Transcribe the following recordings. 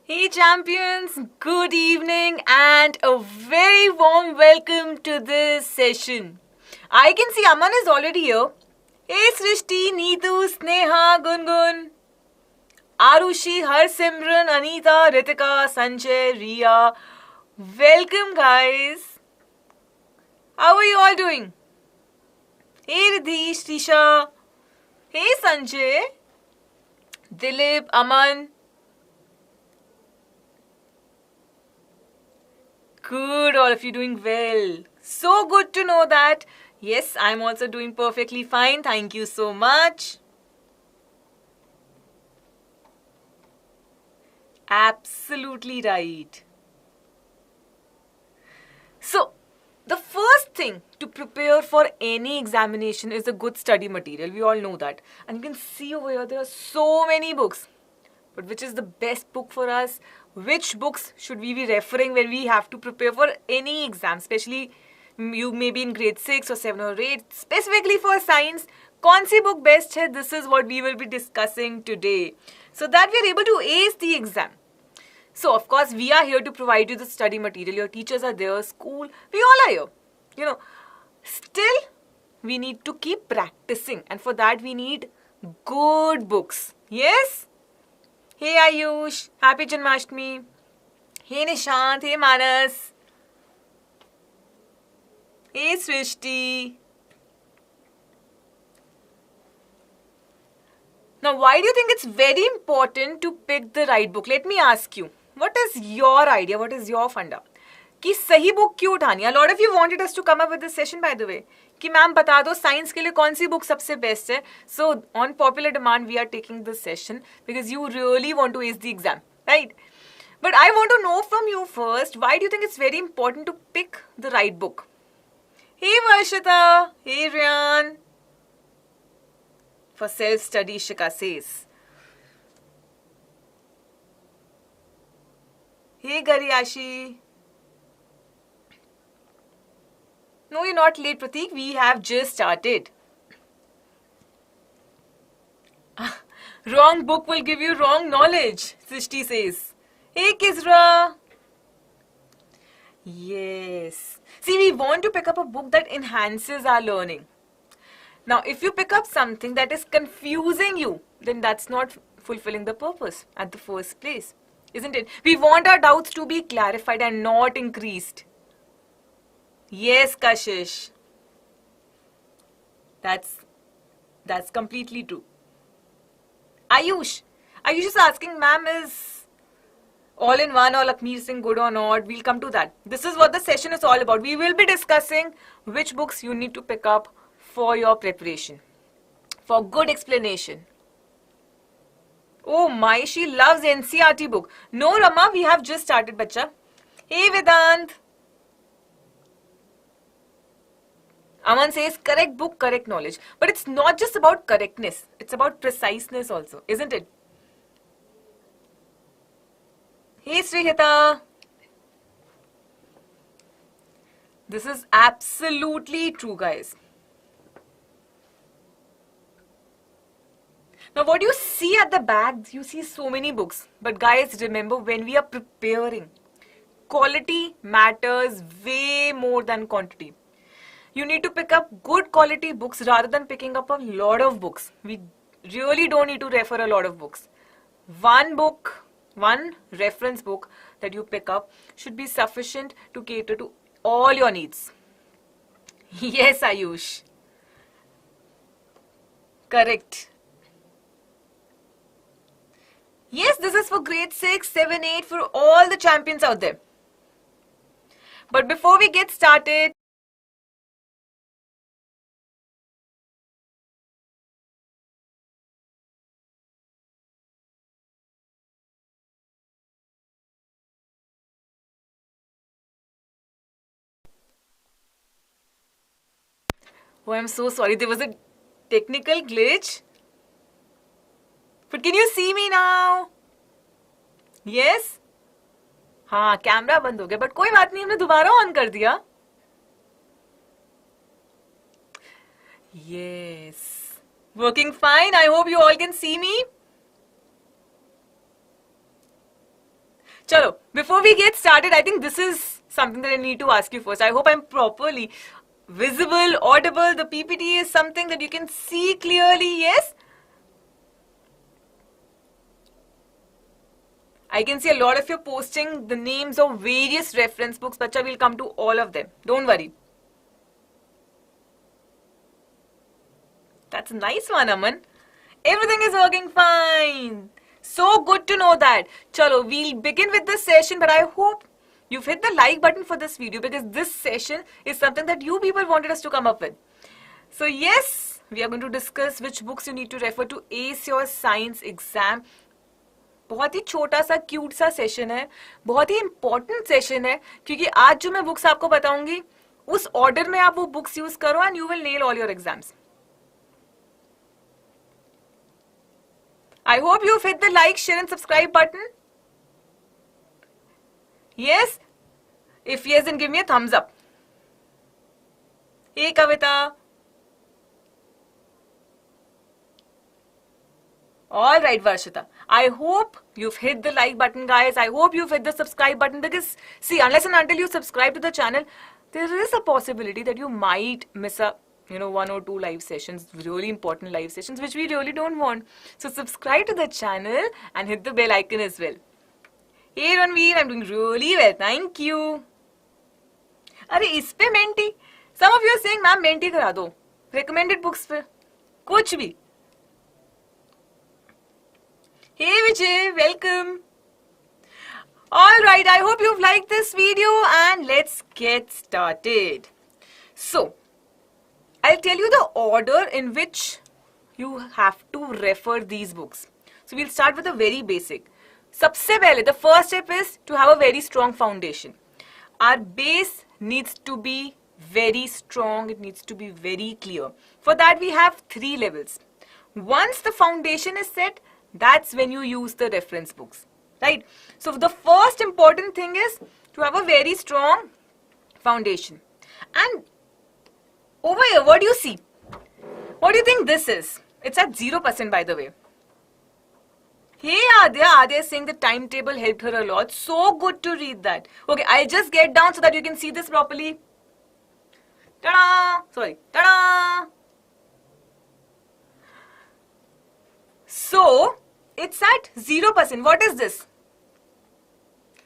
Hey champions, good evening and a very warm welcome to this session. I can see Aman is already here. Hey Srishti, Neetu, Sneha, Gungun, Arushi, Harsimran, Anita, Ritika, Sanjay, Riya. Welcome guys. How are you all doing? Hey Riddhi, Trisha. Hey Sanjay, Dilip, Aman. Good, all of you doing well. So good to know that. Yes, I'm also doing perfectly fine. Thank you so much. Absolutely right. So, the first thing to prepare for any examination is a good study material. We all know that. And you can see over here there are so many books. But which is the best book for us? Which books should we be referring when we have to prepare for any exam, especially you may be in grade 6 or 7 or 8, specifically for science? कौन सी book best है? This is what we will be discussing today, so that we are able to ace the exam. So, of course, we are here to provide you the study material. Your teachers are there, school, we all are here. Still, we need to keep practicing, and for that, we need good books. Yes? Hey Ayush, happy Janmashtami. Hey Nishant, hey Manas. Hey Srishti. Now, why do you think it's very important to pick the right book? Let me ask you, what is your idea? What is your funda? कि सही book क्यों उठानी? A lot of you wanted us to come up with this session, by the way. कि ma'am बता दो science के लिए कौन सी बुक सबसे बेस्ट है. So on popular demand we are taking this session because you really want to ace the exam, right? But I want to know from you first, why do you think it's very important to pick the right book? Hey Varshita, hey Ryan. For self-study, Shika says. Hey Gariashi. No, you're not late, Pratik. We have just started. Wrong book will give you wrong knowledge, Srishti says. Hey, Kizra. Yes. See, we want to pick up a book that enhances our learning. Now, if you pick up something that is confusing you, then that's not fulfilling the purpose at the first place, isn't it? We want our doubts to be clarified and not increased. Yes, Kashish. That's completely true. Ayush is asking, ma'am, is all in one or Lakmeer Singh good or not? We'll come to that. This is what the session is all about. We will be discussing which books you need to pick up for your preparation, for good explanation. Oh my, she loves NCERT book. No, Rama, we have just started, bacha. Hey, Vedant. Aman says, correct book, correct knowledge. But it's not just about correctness. It's about preciseness also, isn't it? Hey, Srihita. This is absolutely true, guys. Now, what you see at the back, you see so many books. But guys, remember, when we are preparing, quality matters way more than quantity. You need to pick up good quality books rather than picking up a lot of books. We really don't need to refer a lot of books. One book, one reference book that you pick up should be sufficient to cater to all your needs. Yes, Ayush. Correct. Yes, this is for grade 6, 7, 8, for all the champions out there. But before we get started, oh, I'm so sorry. There was a technical glitch. But can you see me now? Yes? हाँ, camera बंद हो गया, but कोई बात नहीं, हमने दोबारा on कर दिया. Yes. Working fine. I hope you all can see me. Chalo, before we get started, I think this is something that I need to ask you first. I hope I'm properly visible, audible. The PPT is something that you can see clearly, yes? I can see a lot of you posting the names of various reference books. Bacha, we'll come to all of them. Don't worry. That's a nice one, Aman. Everything is working fine. So good to know that. Chalo, we'll begin with this session, but I hope you've hit the like button for this video because this session is something that you people wanted us to come up with. So yes, we are going to discuss which books you need to refer to ace your science exam. बहुत ही छोटा सा cute सा session है, बहुत ही important session है, क्योंकि आज जो मैं बुक्स आपको बताऊंगी उस ऑर्डर में आप वो बुक्स यूज करो and you will nail all your exams. I hope you've hit the like, share and subscribe button. Yes? If yes, then give me a thumbs up. Hey Kavita. Alright Varshita. I hope you've hit the like button, guys. I hope you've hit the subscribe button because, see, unless and until you subscribe to the channel, there is a possibility that you might miss a one or two live sessions, really important live sessions, which we really don't want. So subscribe to the channel and hit the bell icon as well. Hey Ranveer, I'm doing really well. Thank you. अरे इस पे Menti. Some of you are saying, ma'am Menti करा दो. Recommended books पे. कुछ भी. Hey Vijay, welcome. Alright, I hope you've liked this video and let's get started. So, I'll tell you the order in which you have to refer these books. So we'll start with the very basic. सबसे पहले, the first step is to have a very strong foundation. Our base needs to be very strong. It needs to be very clear. For that, we have 3 levels. Once the foundation is set, that's when you use the reference books, right? So the first important thing is to have a very strong foundation. And over here, what do you see? What do you think this is? It's at 0%, by the way. Hey Adya, Adya is saying the timetable helped her a lot. So good to read that. Okay, I'll just get down so that you can see this properly. Ta-da! Sorry. Ta-da! So, it's at 0%. What is this?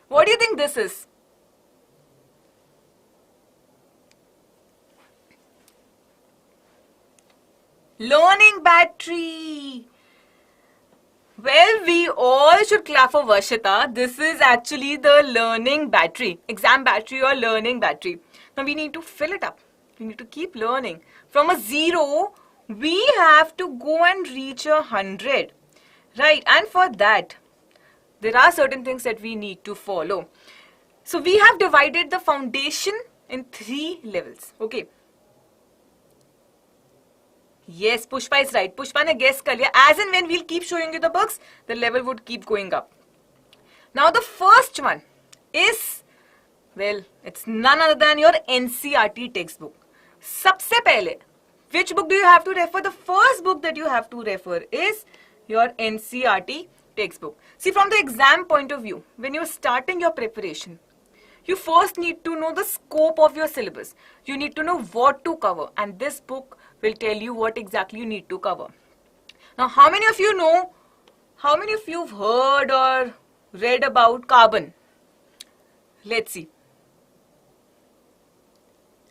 What do you think this is? Learning battery. Well, we all should clap for Varshita. This is actually the learning battery, exam battery or learning battery. Now we need to fill it up. We need to keep learning. From a 0, we have to go and reach 100. Right? And for that, there are certain things that we need to follow. So we have divided the foundation in 3 levels. Okay. Yes, Pushpa is right. Pushpa ne guess kar liya. As and when we'll keep showing you the books, the level would keep going up. Now the first one is, well, it's none other than your NCERT textbook. Sabse pehle, which book do you have to refer? The first book that you have to refer is your NCERT textbook. See, from the exam point of view, when you're starting your preparation, you first need to know the scope of your syllabus. You need to know what to cover, and this book will tell you what exactly you need to cover. Now, how many of you know, how many of you have heard or read about carbon? Let's see.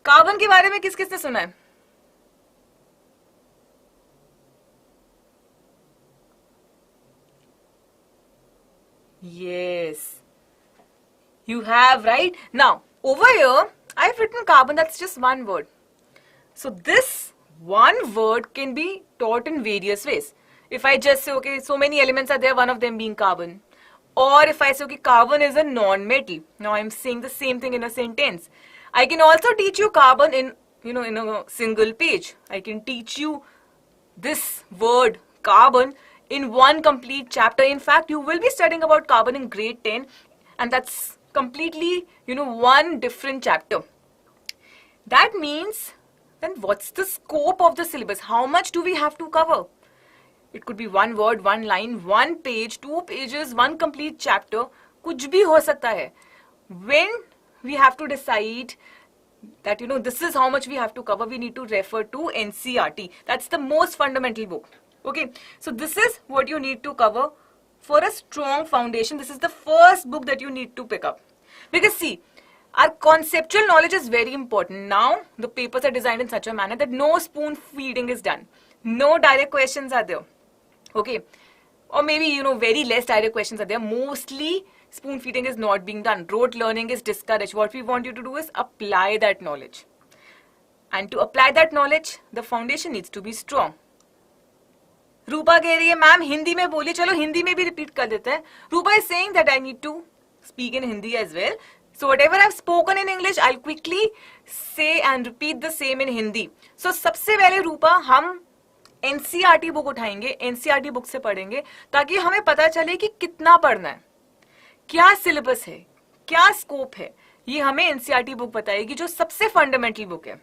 Carbon के बारे में किस किसने सुना है? Yes. You have, right? Now, over here, I've written carbon, that's just one word. So this one word can be taught in various ways. If I just say, okay, so many elements are there, one of them being carbon. Or if I say, okay, carbon is a non-metal. Now I'm saying the same thing in a sentence. I can also teach you carbon in, in a single page. I can teach you this word, carbon, in one complete chapter. In fact, you will be studying about carbon in grade 10, and that's completely, one different chapter. That means, then what's the scope of the syllabus? How much do we have to cover? It could be one word, one line, one page, 2 pages, one complete chapter. कुछ भी हो सकता है. When we have to decide that this is how much we have to cover, we need to refer to NCERT. That's the most fundamental book. Okay, so this is what you need to cover for a strong foundation. This is the first book that you need to pick up, because see, our conceptual knowledge is very important. Now the papers are designed in such a manner that no spoon feeding is done, no direct questions are there. Okay, or maybe very less direct questions are there. Mostly spoon feeding is not being done. Rote learning is discouraged. What we want you to do is apply that knowledge, and to apply that knowledge the foundation needs to be strong. रूपा कह रही है ma'am Hindi में बोलिए, चलो हिंदी में भी repeat कर देते हैं. Rupa is saying that I need to speak in Hindi as well. So whatever I've spoken in English, I'll quickly say and repeat the same in Hindi. So सबसे पहले रूपा हम NCERT बुक उठाएंगे, NCERT बुक से पढ़ेंगे ताकि हमें पता चले कि कितना पढ़ना है, क्या सिलेबस है, क्या स्कोप है. ये हमें NCERT बुक बताएगी जो सबसे फंडामेंटल बुक है.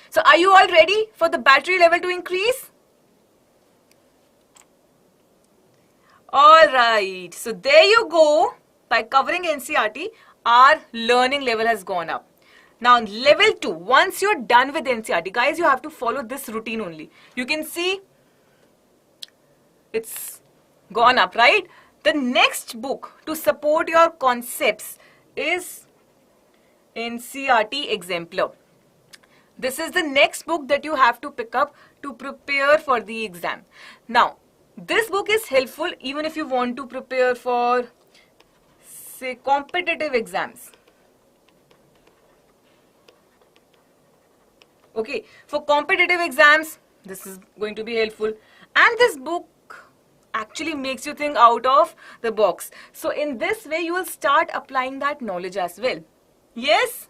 So are you all ready for the battery level to increase? All right, so there you go. By covering NCERT, our learning level has gone up. Now level 2, once you're done with NCERT, guys, you have to follow this routine only. You can see it's gone up, right? The next book to support your concepts is NCERT Exemplar. This is the next book that you have to pick up to prepare for the exam. Now, this book is helpful even if you want to prepare for, say, competitive exams. Okay, for competitive exams, this is going to be helpful. And this book actually makes you think out of the box. So in this way, you will start applying that knowledge as well. Yes?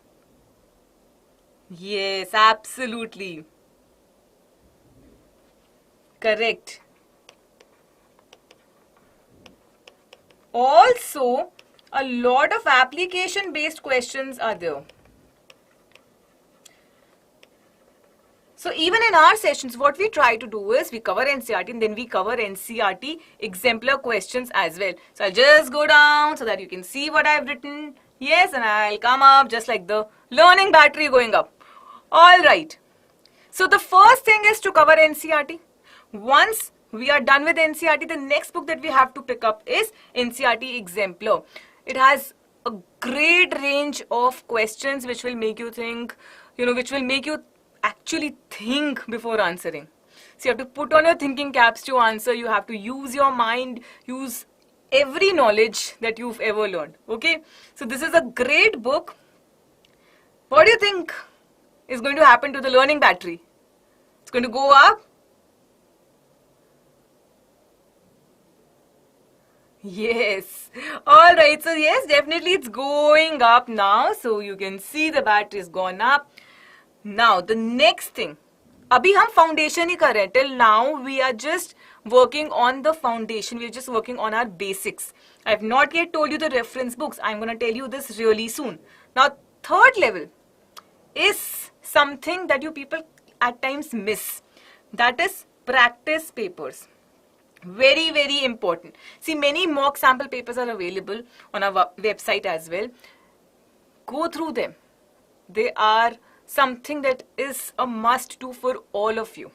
Yes, absolutely. Correct. Also, a lot of application-based questions are there. So even in our sessions, what we try to do is we cover NCERT and then we cover NCERT exemplar questions as well. So I'll just go down so that you can see what I've written. Yes, and I'll come up just like the learning battery going up. All right. So the first thing is to cover NCERT. Once we are done with NCERT, the next book that we have to pick up is NCERT Exemplar. It has a great range of questions which will make you think, which will make you actually think before answering. So you have to put on your thinking caps to answer. You have to use your mind, use every knowledge that you've ever learned. Okay? So this is a great book. What do you think is going to happen to the learning battery? It's going to go up. Yes. All right. So yes, definitely it's going up now. So you can see the battery has gone up. Now the next thing. अभी हम foundation ही कर रहे हैं. Till now we are just working on the foundation. We are just working on our basics. I have not yet told you the reference books. I'm going to tell you this really soon. Now third level is something that you people at times miss. That is practice papers. Very, very important. See, many mock sample papers are available on our website as well. Go through them. They are something that is a must do for all of you.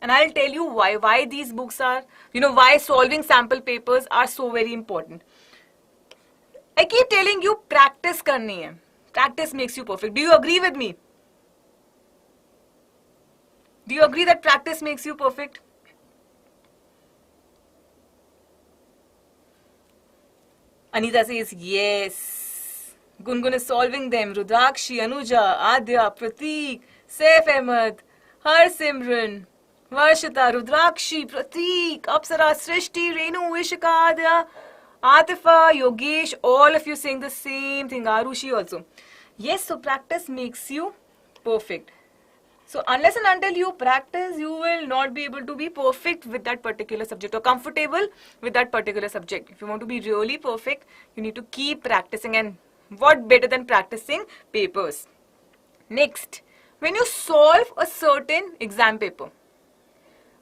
And I'll tell you why these books are, why solving sample papers are so very important. I keep telling you, practice karni hai. Practice makes you perfect. Do you agree with me? Do you agree that practice makes you perfect? Anita says yes. Gungun is solving them. Rudrakshi, Anuja, Adya, Prateek, Saif Ahmed, Harsimran, Varshita, Rudrakshi, Prateek, Apsara, Srishti, Renu, Vishika, Adya, Atifa, Yogesh, all of you saying the same thing. Arushi also. Yes, so practice makes you perfect. So unless and until you practice, you will not be able to be perfect with that particular subject or comfortable with that particular subject. If you want to be really perfect, you need to keep practicing, and what better than practicing papers. Next, when you solve a certain exam paper,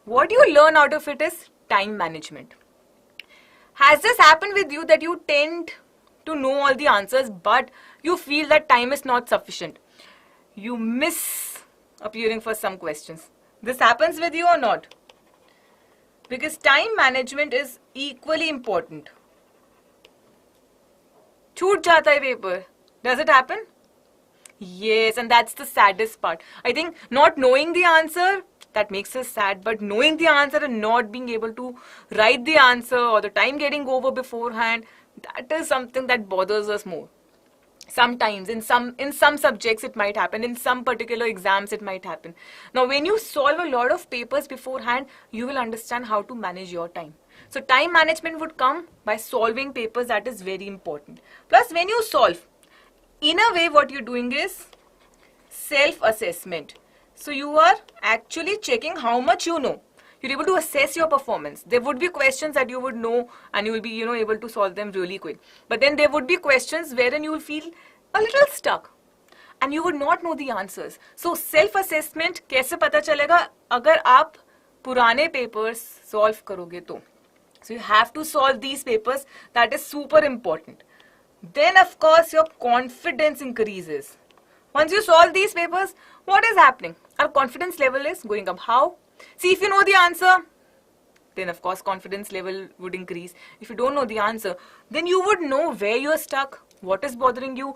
what you learn out of it is time management. Has this happened with you that you tend to know all the answers, but you feel that time is not sufficient. You miss appearing for some questions. This happens with you or not? Because time management is equally important. छूट जाता है paper. Does it happen? Yes, and that's the saddest part. I think not knowing the answer, that makes us sad, but knowing the answer and not being able to write the answer or the time getting over beforehand, that is something that bothers us more. Sometimes in some subjects it might happen, in some particular exams it might happen. Now when you solve a lot of papers beforehand, you will understand how to manage your time. So time management would come by solving papers. That is very important. Plus when you solve, in a way what you're doing is self-assessment. So you are actually checking how much you know. You're able to assess your performance. There would be questions that you would know and you will be, able to solve them really quick. But then there would be questions wherein you will feel a little stuck and you would not know the answers. So self-assessment कैसे पता चलेगा अगर आप पुराने papers solve करोगे तो. So you have to solve these papers. That is super important. Then of course your confidence increases. Once you solve these papers, what is happening? Our confidence level is going up. How? See, if you know the answer, then of course confidence level would increase. If you don't know the answer, then you would know where you are stuck, what is bothering you,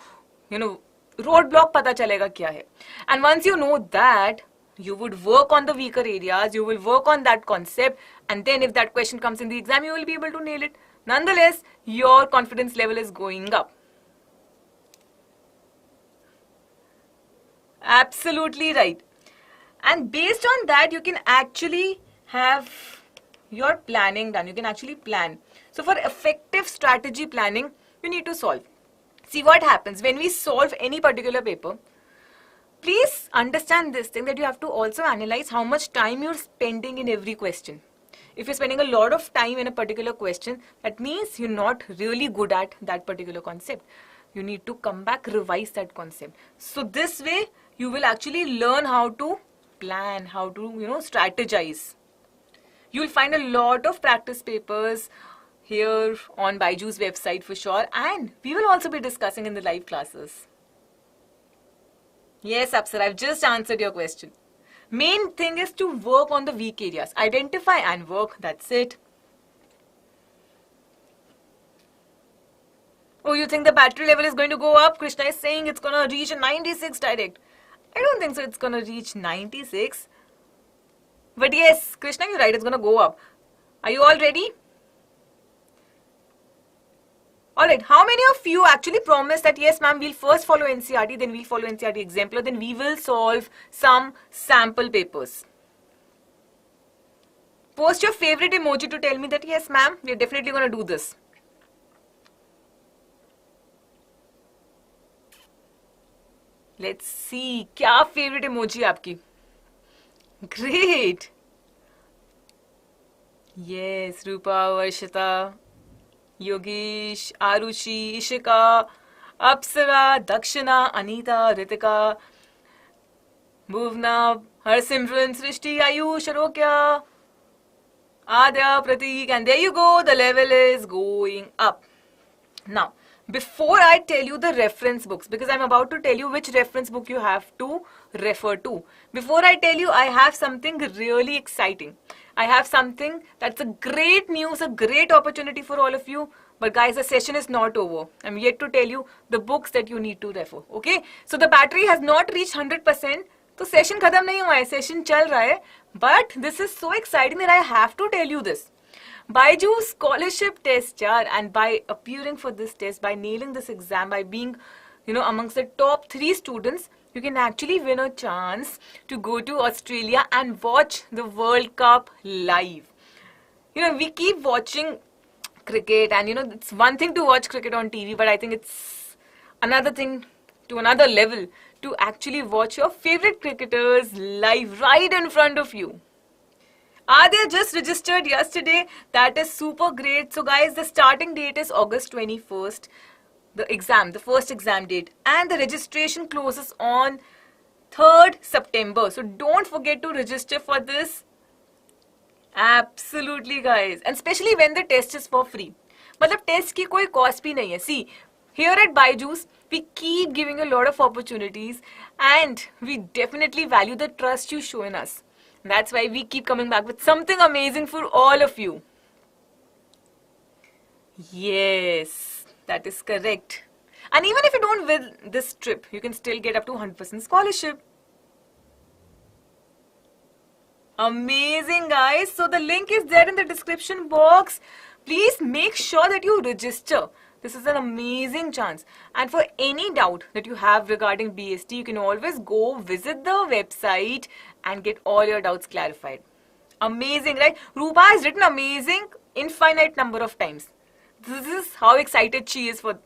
roadblock pata chalega kya hai. And once you know that, you would work on the weaker areas, you will work on that concept, and then if that question comes in the exam, you will be able to nail it. Nonetheless, your confidence level is going up. Absolutely right. And based on that, you can actually have your planning done. You can actually plan. So for effective strategy planning, you need to solve. See what happens when we solve any particular paper. Please understand this thing, that you have to also analyze how much time you're spending in every question. If you're spending a lot of time in a particular question, that means you're not really good at that particular concept. You need to come back, revise that concept. So this way, you will actually learn how to plan, how to, strategize. You will find a lot of practice papers here on Byju's website for sure, and we will also be discussing in the live classes. Yes, Apsara, I've just answered your question. Main thing is to work on the weak areas. Identify and work, that's it. Oh, you think the battery level is going to go up? Krishna is saying it's going to reach a 96 direct. I don't think so it's going to reach 96. But yes, Krishna, you're right, it's going to go up. Are you all ready? Alright, how many of you actually promised that yes ma'am, we'll first follow NCERT, then we'll follow NCERT exemplar, then we will solve some sample papers? Post your favorite emoji to tell me that yes ma'am, we're definitely going to do this. Let's see, क्या favorite emoji आपकी? Great. Yes, Rupa, Varshita, Yogesh, Arushi, Ishika, Apsara, Dakshina, Anita, Ritika, Bhuvna, Harsimran, Srishti, Ayush, Arokya, Adya, Prateek, and there you go, the level is going up. Now, before I tell you the reference books, because I'm about to tell you which reference book you have to refer to. Before I tell you, I have something really exciting. I have something that's a great news, a great opportunity for all of you. But guys, the session is not over. I'm yet to tell you the books that you need to refer. Okay? So the battery has not reached 100%. So session खत्म नहीं हुआ है, session चल रहा है. But this is so exciting that I have to tell you this. Byju's scholarship test, and by appearing for this test, by nailing this exam, by being, amongst the top 3 students, you can actually win a chance to go to Australia and watch the World Cup live. We keep watching cricket, and it's one thing to watch cricket on TV, but I think it's another thing to another level to actually watch your favorite cricketers live right in front of you. Adya just registered yesterday. That is super great. So guys, the starting date is August 21st. The first exam date. And the registration closes on 3rd September. So don't forget to register for this. Absolutely guys. And especially when the test is for free. मतलब test की कोई cost भी नहीं है. See, Here at Byju's, we keep giving you a lot of opportunities and we definitely value the trust you show in us. That's why we keep coming back with something amazing for all of you. Yes, that is correct. And even if you don't win this trip, you can still get up to 100% scholarship. Amazing, guys. So the link is there in the description box. Please make sure that you register. This is an amazing chance. And for any doubt that you have regarding BST, you can always go visit the website and get all your doubts clarified. Amazing, right? Rupa has written amazing infinite number of times. This is how excited she is for,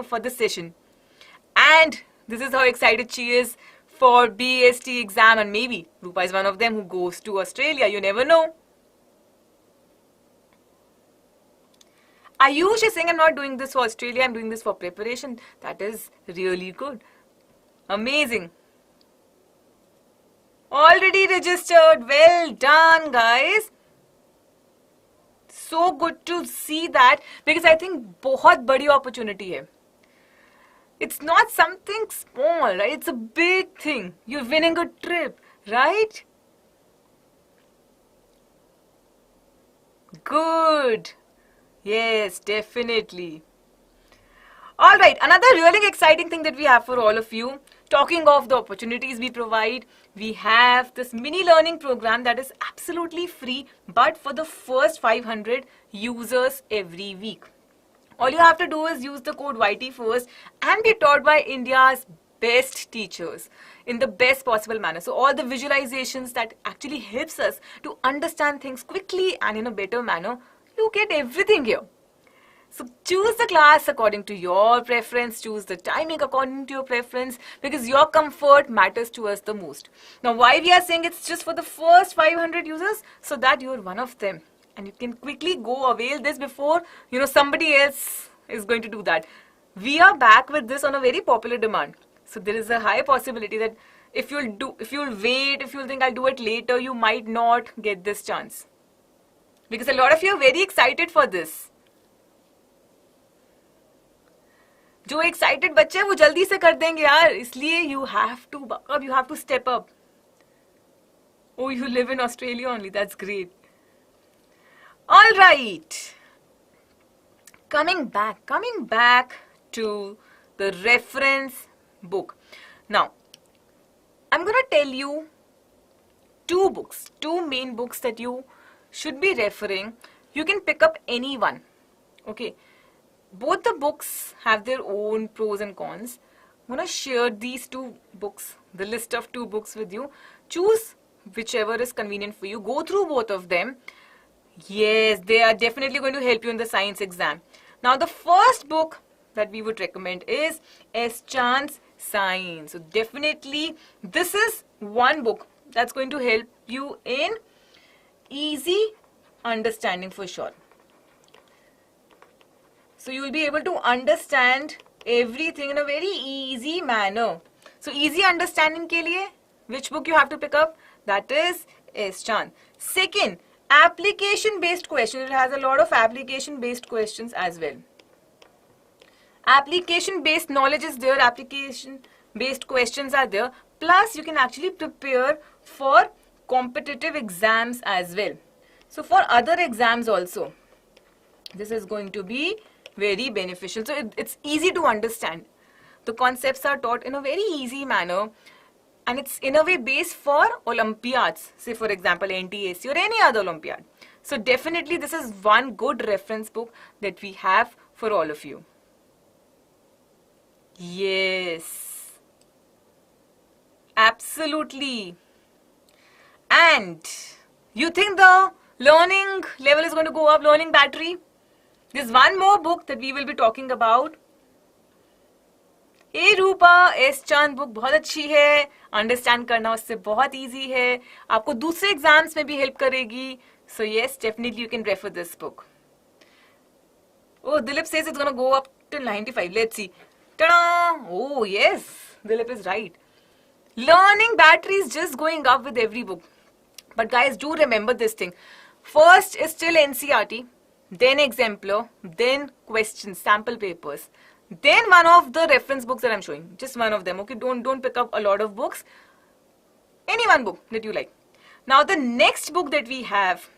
for this session. And this is how excited she is for BST exam, and maybe Rupa is one of them who goes to Australia. You never know. Ayush is saying, I'm not doing this for Australia, I'm doing this for preparation. That is really good. Amazing. Already registered. Well done, guys. So good to see that, because I think बहुत बड़ी opportunity है. It's not something small, right? It's a big thing. You're winning a trip, right? Good. Yes, definitely. All right, another really exciting thing that we have for all of you, talking of the opportunities we provide, we have this mini learning program that is absolutely free, but for the first 500 users every week. All you have to do is use the code YT first and be taught by India's best teachers in the best possible manner. So all the visualizations that actually helps us to understand things quickly and in a better manner, you get everything here. So choose the class according to your preference, choose the timing according to your preference, because your comfort matters to us the most. Now why we are saying it's just for the first 500 users? So that you're one of them. And you can quickly go avail this before, somebody else is going to do that. We are back with this on a very popular demand. So there is a high possibility that if you'll wait, if you'll think I'll do it later, you might not get this chance. Because a lot of you are very excited for this. जो excited बच्चे हैं वो जल्दी से कर देंगे यार, इसलिए you have to step up. Oh, you live in Australia only, that's great. All right, coming back to the reference book. Now, I'm going to tell you two main books that you should be referring. You can pick up any one, okay? Both the books have their own pros and cons. I'm going to share these two books, the list of two books with you. Choose whichever is convenient for you. Go through both of them. Yes, they are definitely going to help you in the science exam. Now, the first book that we would recommend is S. Chand's Science. So, definitely, this is one book that's going to help you in easy understanding for sure. So, you will be able to understand everything in a very easy manner. So, easy understanding ke liye, which book you have to pick up? That is S. Chand. Second, application-based questions. It has a lot of application-based questions as well. Application-based knowledge is there, application-based questions are there. Plus, you can actually prepare for competitive exams as well. So, for other exams also, this is going to be very beneficial. So, it's easy to understand. The concepts are taught in a very easy manner. And it's in a way based for Olympiads, say for example NTSC or any other Olympiad. So definitely this is one good reference book that we have for all of you. Yes, absolutely. And you think the learning level is going to go up, learning battery? There's one more book that we will be talking about. A Rupa S चांद book बहुत अच्छी है, understand करना उससे बहुत easy है, आपको दूसरे एग्जाम्स में भी हेल्प करेगी. So yes, definitely you can refer this book. Oh, Dilip says it's going to go up till 95. Let's see. Ta-da! Oh, yes. Dilip is right. Learning battery is just going up with every book. But guys, do remember this thing. First is still NCERT, then exemplar, then questions, sample papers. Then one of the reference books that I'm showing, just one of them, okay? Don't pick up a lot of books. Any one book that you like. Now the next book that we have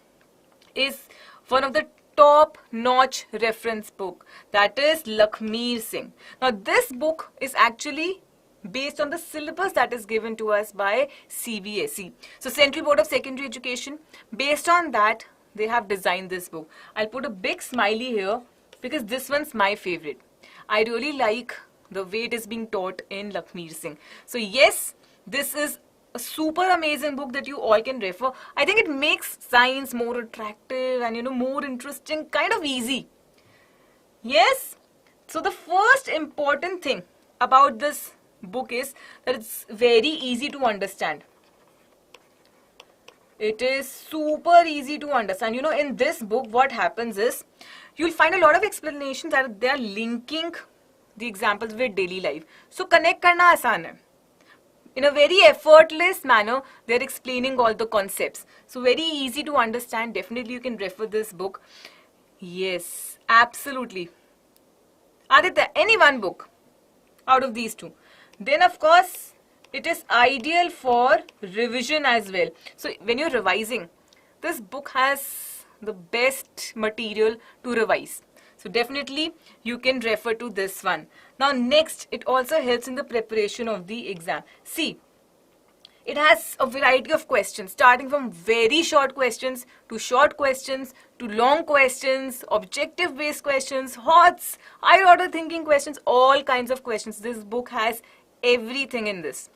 is one of the top-notch reference book, that is Lakhmeer Singh. Now this book is actually based on the syllabus that is given to us by CBSE. So Central Board of Secondary Education, based on that, they have designed this book. I'll put a big smiley here because this one's my favorite. I really like the way it is being taught in Lakhmeer Singh. So yes, this is a super amazing book that you all can refer. I think it makes science more attractive and more interesting, kind of easy. Yes. So the first important thing about this book is that it's very easy to understand. It is super easy to understand. In this book, what happens is you'll find a lot of explanations that they are linking the examples with daily life. So connect karna aasan hai. In a very effortless manner, they're explaining all the concepts. So very easy to understand. Definitely you can refer this book. Yes, absolutely. Aditya, any one book out of these two. Then of course, it is ideal for revision as well. So when you're revising, this book has the best material to revise. So definitely you can refer to this one. Now next, it also helps in the preparation of the exam. See, it has a variety of questions, starting from very short questions to long questions, objective based questions, HOTS, higher order thinking questions, all kinds of questions. This book has everything in this.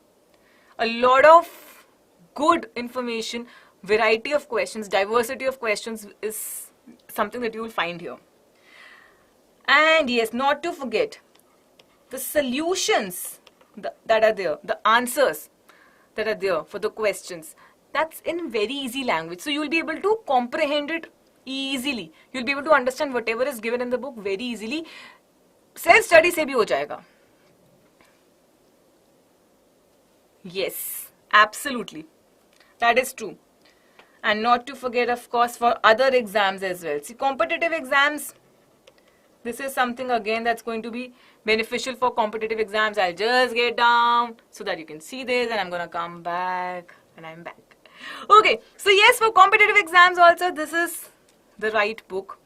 A lot of good information, variety of questions, diversity of questions is something that you will find here. And yes, not to forget, the solutions that are there, the answers that are there for the questions, that's in very easy language. So you will be able to comprehend it easily. You'll be able to understand whatever is given in the book very easily. Self-study se bhi ho jayega. Yes, absolutely. That is true. And not to forget, of course, for other exams as well. See, competitive exams, this is something again that's going to be beneficial for competitive exams. I'll just get down so that you can see this, and I'm going to come back, and I'm back. Okay, so yes, for competitive exams also, this is the right book.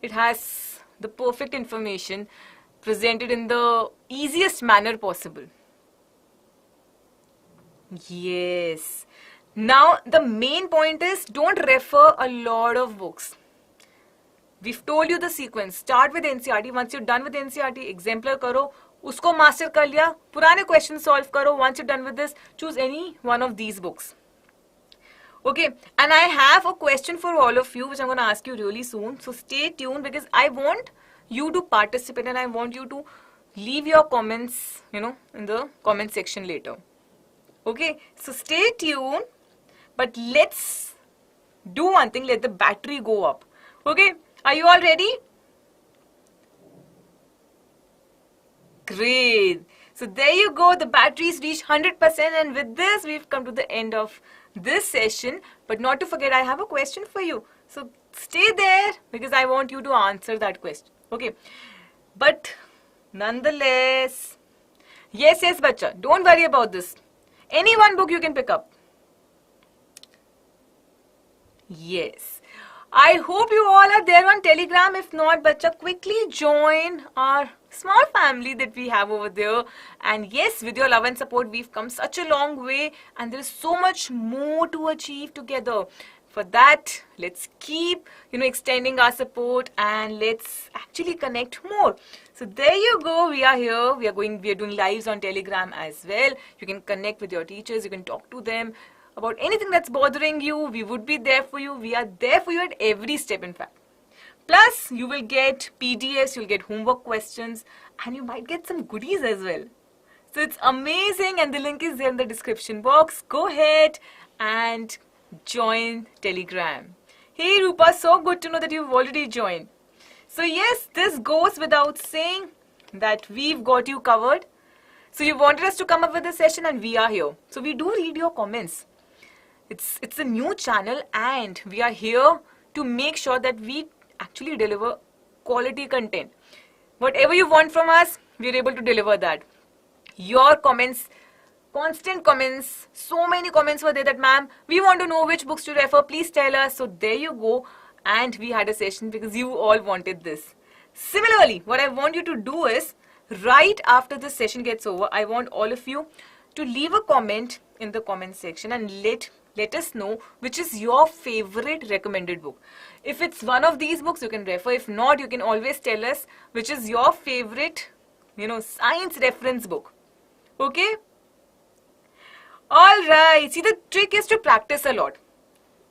It has the perfect information presented in the easiest manner possible. Yes. Now, the main point is don't refer a lot of books. We've told you the sequence. Start with NCERT. Once you're done with NCERT, exemplar karo. Usko master kar liya. Purane questions solve karo. Once you're done with this, choose any one of these books. Okay. And I have a question for all of you, which I'm going to ask you really soon. So stay tuned because I want you to participate and I want you to leave your comments, in the comment section later. Okay. So stay tuned. But let's do one thing. Let the battery go up. Okay. Are you all ready? Great. So there you go. The batteries reached 100%, and with this, we've come to the end of this session. But not to forget, I have a question for you. So stay there because I want you to answer that question. Okay. But nonetheless, yes, bacha, don't worry about this. Any one book you can pick up. Yes. I hope you all are there on Telegram. If not, bacha, quickly join our small family that we have over there. And yes, with your love and support, we've come such a long way and there is so much more to achieve together. For that, let's keep, extending our support and let's actually connect more. So there you go. We are here. We are doing lives on Telegram as well. You can connect with your teachers. You can talk to them about anything that's bothering you. We would be there for you. We are there for you at every step, in fact. Plus, you will get PDFs, you'll get homework questions, and you might get some goodies as well. So it's amazing, and the link is there in the description box. Go ahead and join Telegram. Hey Rupa, so good to know that you've already joined. So yes, this goes without saying that we've got you covered. So you wanted us to come up with a session and we are here. So we do read your comments. It's a new channel and we are here to make sure that we actually deliver quality content. Whatever you want from us, we are able to deliver that. Your comments, constant comments, so many comments were there that, ma'am, we want to know which books to refer, please tell us. So there you go. And we had a session because you all wanted this. Similarly, what I want you to do is, right after this session gets over, I want all of you to leave a comment in the comment section and let us know which is your favorite recommended book. If it's one of these books, you can refer. If not, you can always tell us which is your favorite, science reference book. Okay? Alright. See, the trick is to practice a lot.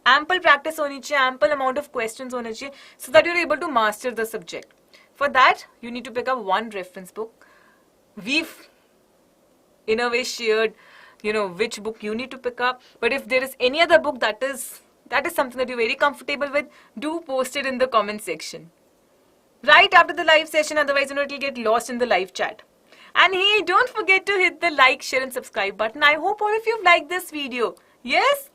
Ample practice honi chahiye, ample amount of questions hone chahiye, so that you're able to master the subject. For that, you need to pick up one reference book. We've, in a way, shared, which book you need to pick up. But if there is any other book that is something that you're very comfortable with, do post it in the comment section. Right after the live session, otherwise, it will get lost in the live chat. And hey, don't forget to hit the like, share and subscribe button. I hope all of you have liked this video. Yes?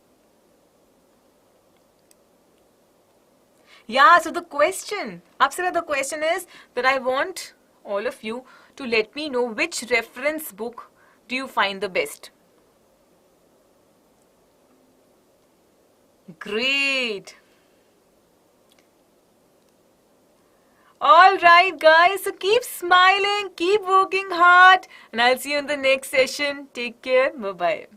Yeah, so the question, Apsara, the question is that I want all of you to let me know which reference book do you find the best. Great. Alright guys, so keep smiling, keep working hard, and I'll see you in the next session. Take care. Bye-bye.